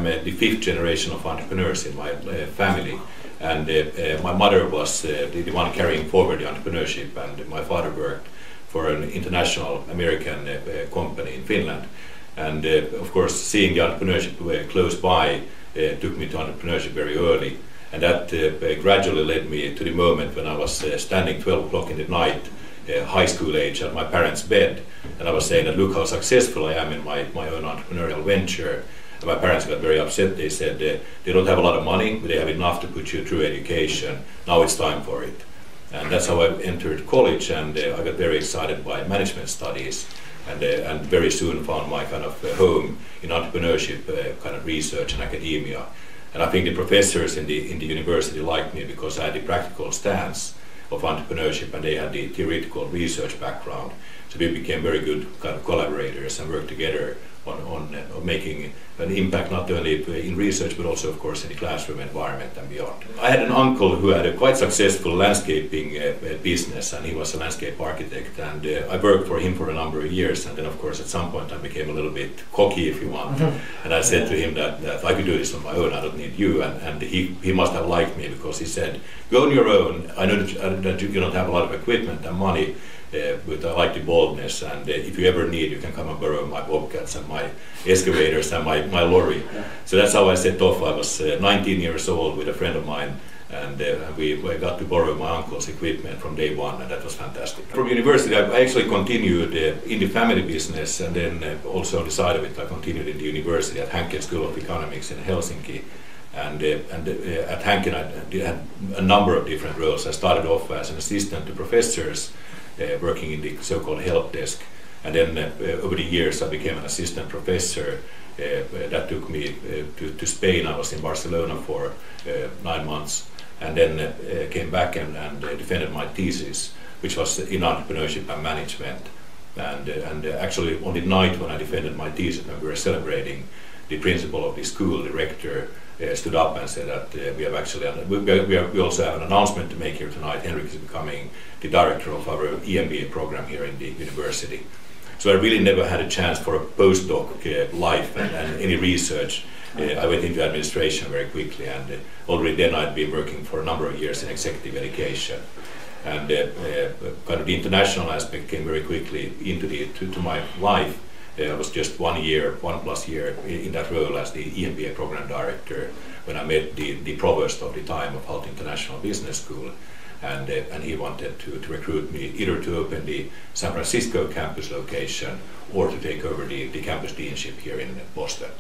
the fifth generation of entrepreneurs in my family, and my mother was the one carrying forward the entrepreneurship, and my father worked for an international American company in Finland. And of course, seeing the entrepreneurship close by took me to entrepreneurship very early, and that gradually led me to the moment when I was standing 12 o'clock in the night, high school age, at my parents' bed, and I was saying that look how successful I am in my own entrepreneurial venture. And my parents got very upset. They said they don't have a lot of money, but they have enough to put you through education. Now it's time for it. And that's how I entered college, and I got very excited by management studies, and very soon found my kind of home in entrepreneurship, kind of research and academia. And I think the professors in the university liked me because I had the practical stance of entrepreneurship, and they had the theoretical research background. So we became very good kind of collaborators and worked together on making an impact not only in research but also of course in the classroom environment and beyond. I had an uncle who had a quite successful landscaping business, and he was a landscape architect, and I worked for him for a number of years, and then of course at some point I became a little bit cocky, if you want, and I said to him that I could do this on my own, I don't need you, and he must have liked me because he said, go on your own, I know that you don't have a lot of equipment and money, but I like the boldness, and if you ever need, you can come and borrow my bobcats and my excavators and my lorry. So that's how I set off. I was 19 years old with a friend of mine, and we got to borrow my uncle's equipment from day one, and that was fantastic. From university I actually continued in the family business, and then also on the side of it I continued in the university at Henrik School of Economics in Helsinki. And at Henrik I had a number of different roles. I started off as an assistant to professors, working in the so-called help desk, and then over the years I became an assistant professor. That took me to Spain. I was in Barcelona for 9 months, and then came back and defended my thesis, which was in entrepreneurship and management. And actually on the night when I defended my thesis, when we were celebrating, the principal of the school, the rector, stood up and said that we also have an announcement to make here tonight. Henrik is becoming the director of our EMBA program here in the university. So I really never had a chance for a postdoc life and any research. I went into administration very quickly, and already then I'd been working for a number of years in executive education. And kind of the international aspect came very quickly into my life. I was just 1+ year in that role as the EMBA program director when I met the provost of the time of Hult International Business School, and he wanted to recruit me either to open the San Francisco campus location or to take over the campus deanship here in Boston.